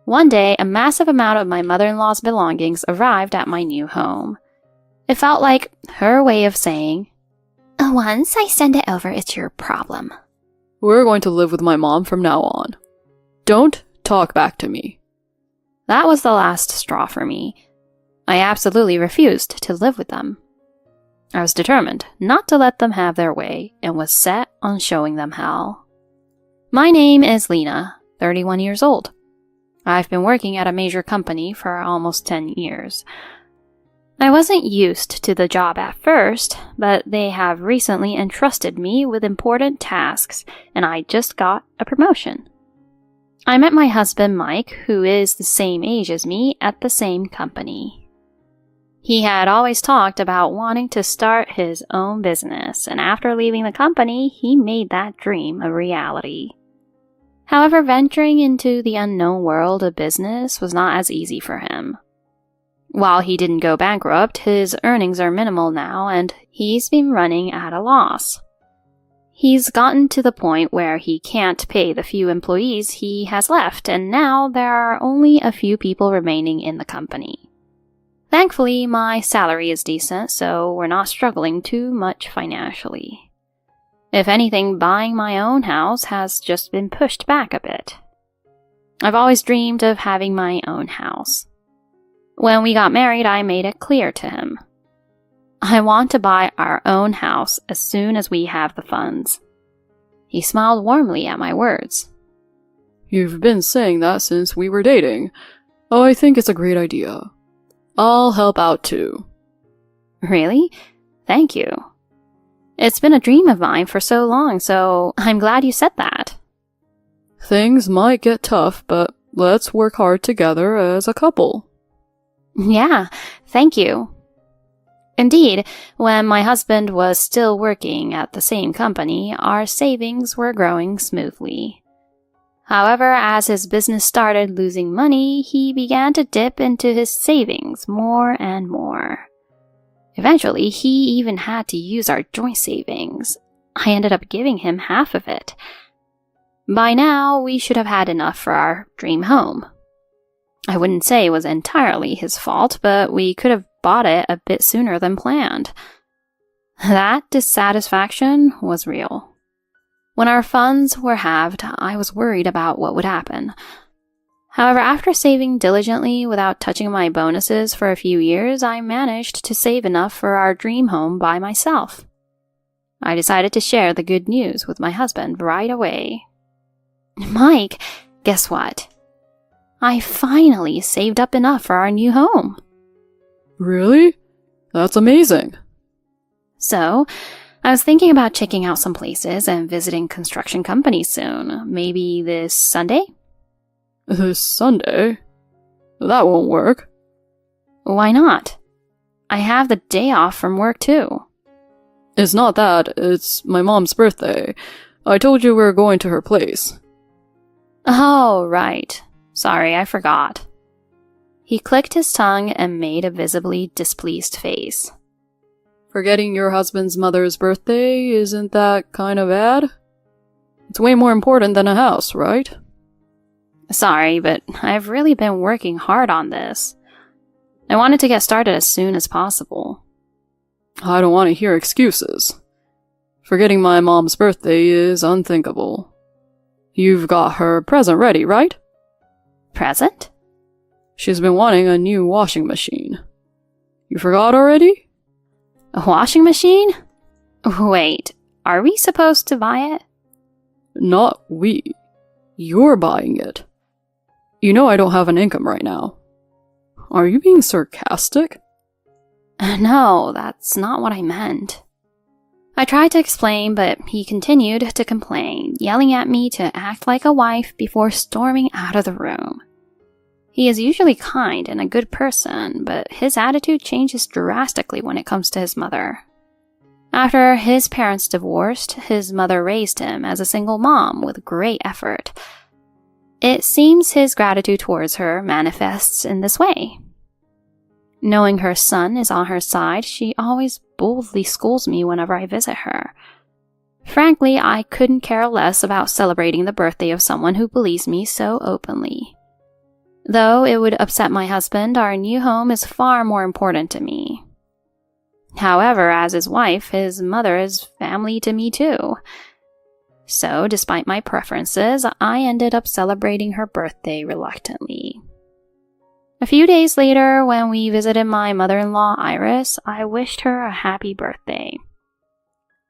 One day, a massive amount of my mother-in-law's belongings arrived at my new home. It felt like her way of saying, "Once I send it over, it's your problem." We're going to live with my mom from now on. Don't talk back to me. That was the last straw for me. I absolutely refused to live with them. I was determined not to let them have their way and was set on showing them hell. My name is Lena, 31 years old. I've been working at a major company for almost 10 years. I wasn't used to the job at first, but they have recently entrusted me with important tasks, and I just got a promotion. I met my husband Mike, who is the same age as me, at the same company. He had always talked about wanting to start his own business, and after leaving the company, he made that dream a reality. However, venturing into the unknown world of business was not as easy for him. While he didn't go bankrupt, his earnings are minimal now, and he's been running at a loss. He's gotten to the point where he can't pay the few employees he has left, and now there are only a few people remaining in the company. Thankfully, my salary is decent, so we're not struggling too much financially. If anything, buying my own house has just been pushed back a bit. I've always dreamed of having my own house. When we got married, I made it clear to him. I want to buy our own house as soon as we have the funds. He smiled warmly at my words. You've been saying that since we were dating. Oh, I think it's a great idea. I'll help out too. Really? Thank you. It's been a dream of mine for so long, so I'm glad you said that. Things might get tough, but let's work hard together as a couple. Yeah, thank you. Indeed, when my husband was still working at the same company, our savings were growing smoothly. However, as his business started losing money, he began to dip into his savings more and more. Eventually, he even had to use our joint savings. I ended up giving him half of it. By now, we should have had enough for our dream home. I wouldn't say it was entirely his fault, but we could have bought it a bit sooner than planned. That dissatisfaction was real. When our funds were halved, I was worried about what would happen. However, after saving diligently without touching my bonuses for a few years, I managed to save enough for our dream home by myself. I decided to share the good news with my husband right away. Mike, guess what? I finally saved up enough for our new home. Really? That's amazing. So, I was thinking about checking out some places and visiting construction companies soon. Maybe this Sunday? This Sunday? That won't work. Why not? I have the day off from work too. It's not that, it's my mom's birthday. I told you we were going to her place. Oh, right. Sorry, I forgot. He clicked his tongue and made a visibly displeased face. Forgetting your husband's mother's birthday, isn't that kind of bad? It's way more important than a house, right? Sorry, but I've really been working hard on this. I wanted to get started as soon as possible. I don't want to hear excuses. Forgetting my mom's birthday is unthinkable. You've got her present ready, right? Present? She's been wanting a new washing machine. You forgot already? A washing machine? Wait, are we supposed to buy it? Not we. You're buying it. You know I don't have an income right now. Are you being sarcastic? No, that's not what I meant. I tried to explain, but he continued to complain, yelling at me to act like a wife before storming out of the room. He is usually kind and a good person, but his attitude changes drastically when it comes to his mother. After his parents divorced, his mother raised him as a single mom with great effort. It seems his gratitude towards her manifests in this way. Knowing her son is on her side, she always boldly scolds me whenever I visit her. Frankly, I couldn't care less about celebrating the birthday of someone who believes me so openly. Though it would upset my husband, our new home is far more important to me. However, as his wife, his mother is family to me too. So, despite my preferences, I ended up celebrating her birthday reluctantly. A few days later, when we visited my mother-in-law, Iris, I wished her a happy birthday.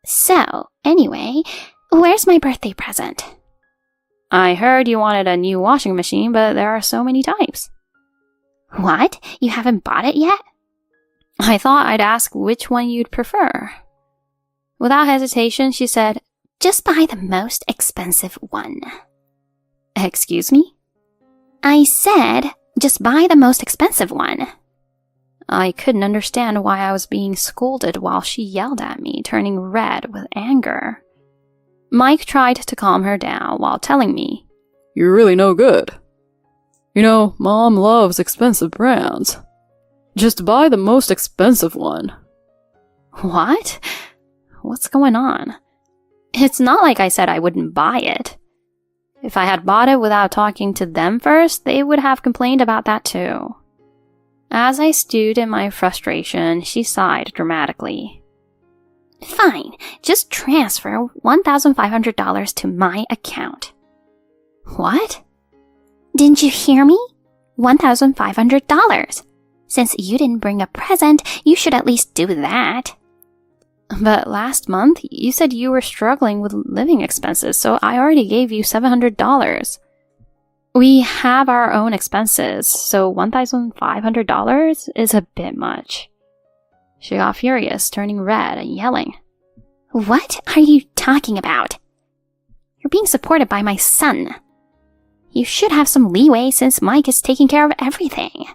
So, anyway, where's my birthday present? I heard you wanted a new washing machine, but there are so many types. What? You haven't bought it yet? I thought I'd ask which one you'd prefer. Without hesitation, she said, Just buy the most expensive one. Excuse me? I said, just buy the most expensive one. I couldn't understand why I was being scolded while she yelled at me, turning red with anger. Mike tried to calm her down while telling me, You're really no good. You know, Mom loves expensive brands. Just buy the most expensive one. What? What's going on? It's not like I said I wouldn't buy it. If I had bought it without talking to them first, they would have complained about that too. As I stewed in my frustration, she sighed dramatically. Fine, just transfer $1,500 to my account. What? Didn't you hear me? $1,500. Since you didn't bring a present, you should at least do that. But last month, you said you were struggling with living expenses, so I already gave you $700. We have our own expenses, so $1,500 is a bit much. She got furious, turning red and yelling. What are you talking about? You're being supported by my son. You should have some leeway since Mike is taking care of everything.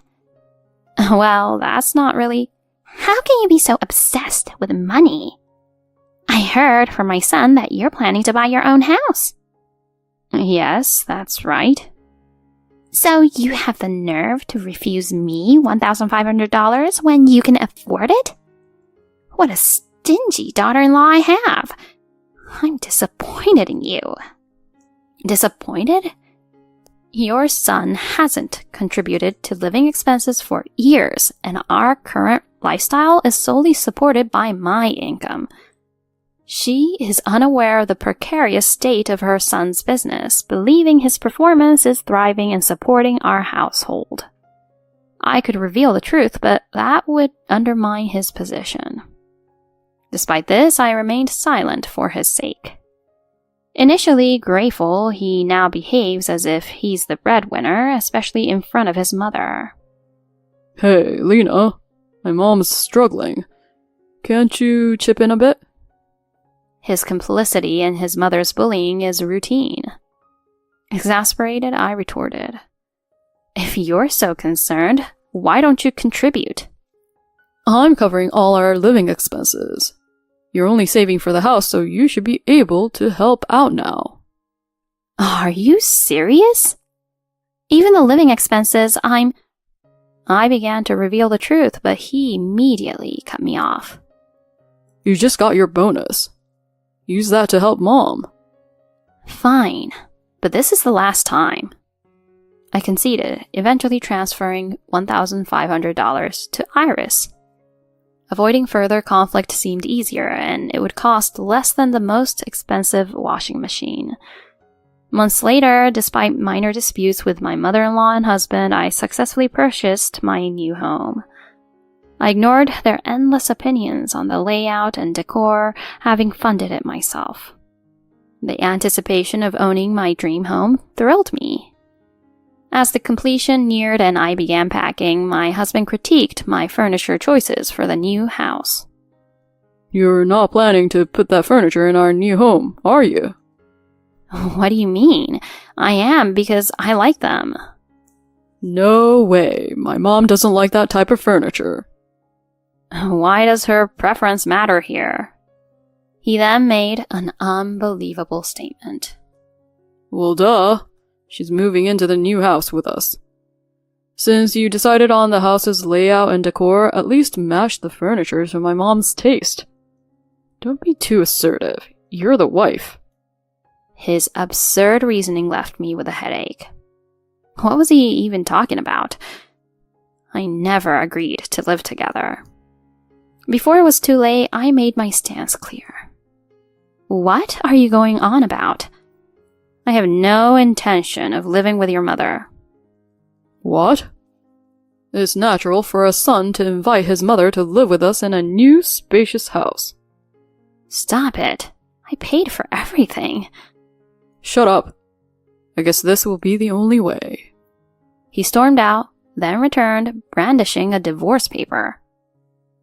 Well, that's not really... How can you be so obsessed with money? I heard from my son that you're planning to buy your own house. Yes, that's right. So you have the nerve to refuse me $1,500 when you can afford it? What a stingy daughter-in-law I have. I'm disappointed in you. Disappointed? Your son hasn't contributed to living expenses for years, and our current lifestyle is solely supported by my income. She is unaware of the precarious state of her son's business, believing his performance is thriving and supporting our household. I could reveal the truth, but that would undermine his position. Despite this, I remained silent for his sake. Initially grateful, he now behaves as if he's the breadwinner, especially in front of his mother. Hey, Lena, my mom's struggling. Can't you chip in a bit? His complicity in his mother's bullying is routine. Exasperated, I retorted, If you're so concerned, why don't you contribute? I'm covering all our living expenses. You're only saving for the house, so you should be able to help out now. Are you serious? Even the living expenses, I began to reveal the truth, but he immediately cut me off. You just got your bonus. Use that to help Mom. Fine, but this is the last time. I conceded, eventually transferring $1,500 to Iris. Avoiding further conflict seemed easier, and it would cost less than the most expensive washing machine. Months later, despite minor disputes with my mother-in-law and husband, I successfully purchased my new home. I ignored their endless opinions on the layout and decor, having funded it myself. The anticipation of owning my dream home thrilled me. As the completion neared and I began packing, my husband critiqued my furniture choices for the new house. You're not planning to put that furniture in our new home, are you? What do you mean? I am, because I like them. No way. My mom doesn't like that type of furniture. Why does her preference matter here? He then made an unbelievable statement. Well, duh. She's moving into the new house with us. Since you decided on the house's layout and decor, at least match the furniture to my mom's taste. Don't be too assertive. You're the wife. His absurd reasoning left me with a headache. What was he even talking about? I never agreed to live together. Before it was too late, I made my stance clear. What are you going on about? I have no intention of living with your mother. What? It's natural for a son to invite his mother to live with us in a new, spacious house. Stop it. I paid for everything. Shut up. I guess this will be the only way. He stormed out, then returned, brandishing a divorce paper.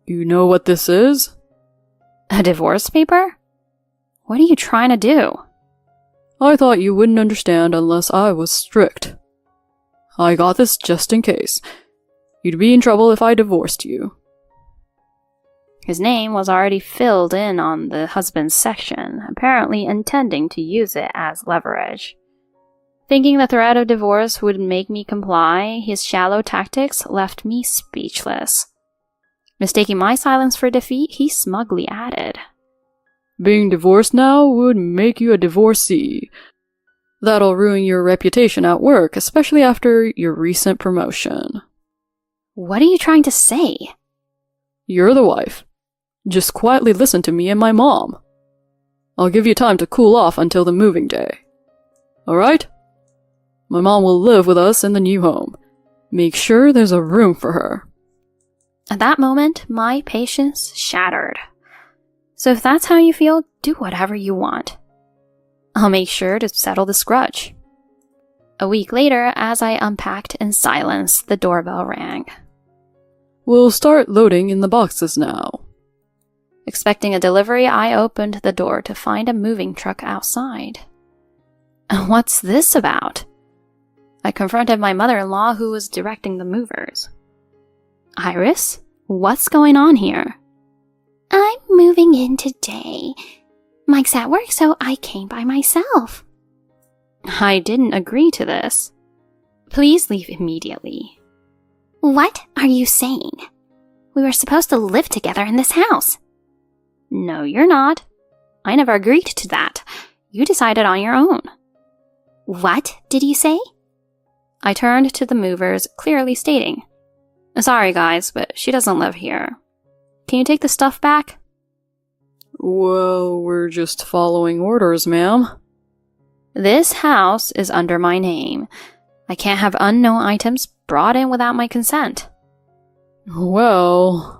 You know what this is? A divorce paper? What are you trying to do? I thought you wouldn't understand unless I was strict. I got this just in case. You'd be in trouble if I divorced you. His name was already filled in on the husband's section, apparently intending to use it as leverage. Thinking the threat of divorce would make me comply, his shallow tactics left me speechless. Mistaking my silence for defeat, he smugly added, Being divorced now would make you a divorcee. That'll ruin your reputation at work, especially after your recent promotion. What are you trying to say? You're the wife. Just quietly listen to me and my mom. I'll give you time to cool off until the moving day. Alright? My mom will live with us in the new home. Make sure there's a room for her. At that moment, my patience shattered. So if that's how you feel, do whatever you want. I'll make sure to settle this grudge. A week later, as I unpacked in silence, the doorbell rang. We'll start loading in the boxes now. Expecting a delivery, I opened the door to find a moving truck outside. What's this about? I confronted my mother-in-law, who was directing the movers. Iris, what's going on here? I'm moving in today. Mike's at work, so I came by myself. I didn't agree to this. Please leave immediately. What are you saying? We were supposed to live together in this house. No, you're not. I never agreed to that. You decided on your own. What did you say? I turned to the movers, clearly stating, Sorry guys, but she doesn't live here. Can you take the stuff back? Well, we're just following orders, ma'am. This house is under my name. I can't have unknown items brought in without my consent. Well...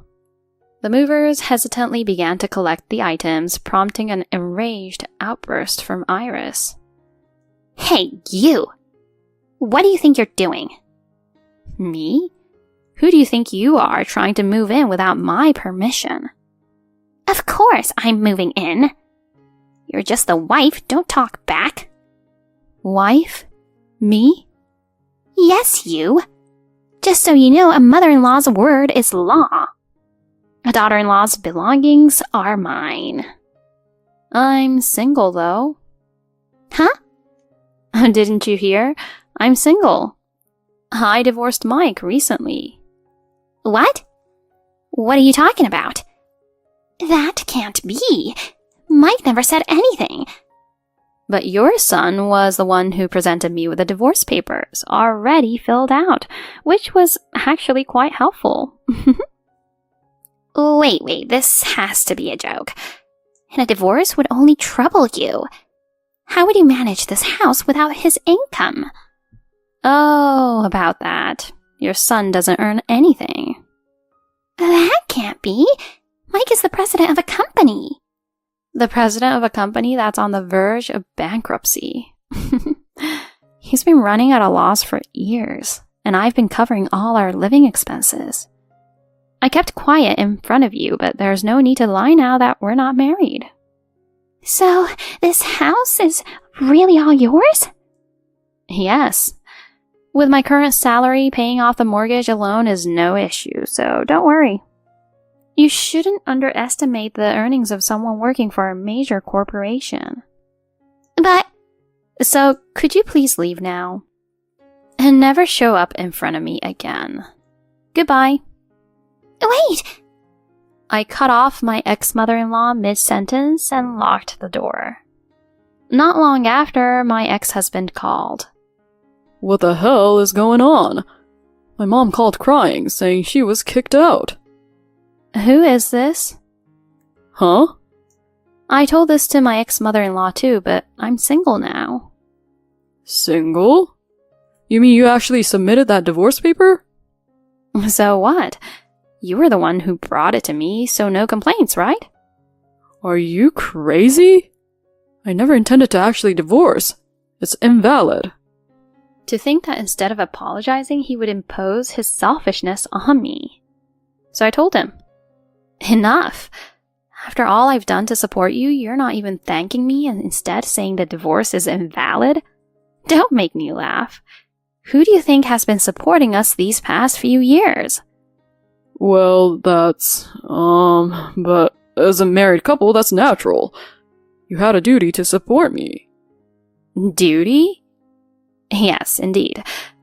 The movers hesitantly began to collect the items, prompting an enraged outburst from Iris. Hey, you! What do you think you're doing? Me? Who do you think you are, trying to move in without my permission? Of course I'm moving in. You're just the wife, don't talk back. Wife? Me? Yes, you. Just so you know, a mother-in-law's word is law. A daughter-in-law's belongings are mine. I'm single, though. Huh? Didn't you hear? I'm single. I divorced Mike recently. What? What are you talking about? That can't be. Mike never said anything. But your son was the one who presented me with the divorce papers, already filled out, which was actually quite helpful. Wait, this has to be a joke. And a divorce would only trouble you. How would you manage this house without his income? Oh, about that. Your son doesn't earn anything. That can't be. Mike is the president of a company. The president of a company that's on the verge of bankruptcy. He's been running at a loss for years, and I've been covering all our living expenses. I kept quiet in front of you, but there's no need to lie now that we're not married. So, this house is really all yours? Yes. With my current salary, paying off the mortgage alone is no issue, so don't worry. You shouldn't underestimate the earnings of someone working for a major corporation. But... So, could you please leave now? And never show up in front of me again. Goodbye. Wait! I cut off my ex-mother-in-law mid-sentence and locked the door. Not long after, my ex-husband called. What the hell is going on? My mom called crying, saying she was kicked out. Who is this? Huh? I told this to my ex-mother-in-law too, but I'm single now. Single? You mean you actually submitted that divorce paper? So what? You were the one who brought it to me, so no complaints, right? Are you crazy? I never intended to actually divorce. It's invalid. To think that instead of apologizing, he would impose his selfishness on me. So I told him, enough. After all I've done to support you, you're not even thanking me and instead saying the divorce is invalid? Don't make me laugh. Who do you think has been supporting us these past few years? Well, but as a married couple, that's natural. You had a duty to support me. Duty? Yes, indeed.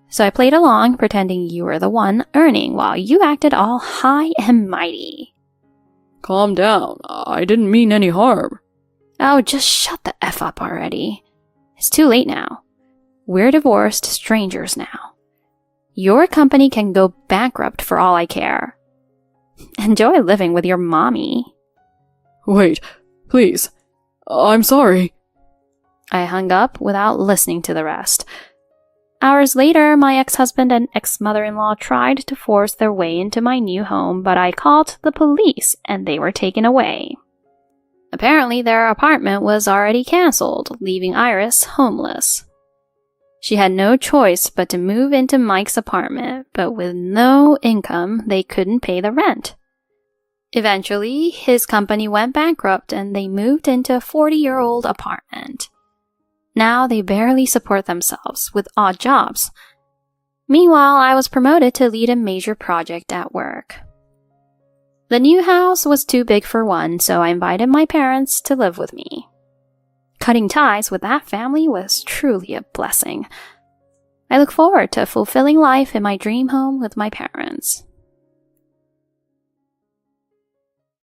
So I played along, pretending you were the one earning while you acted all high and mighty. Calm down. I didn't mean any harm. Oh, just shut the F up already. It's too late now. We're divorced strangers now. Your company can go bankrupt for all I care. Enjoy living with your mommy. Wait, please. I'm sorry. I hung up without listening to the rest. Hours later, my ex-husband and ex-mother-in-law tried to force their way into my new home, but I called the police and they were taken away. Apparently, their apartment was already cancelled, leaving Iris homeless. She had no choice but to move into Mike's apartment, but with no income, they couldn't pay the rent. Eventually, his company went bankrupt and they moved into a 40-year-old apartment. Now they barely support themselves with odd jobs. Meanwhile, I was promoted to lead a major project at work. The new house was too big for one, so I invited my parents to live with me. Cutting ties with that family was truly a blessing. I look forward to a fulfilling life in my dream home with my parents.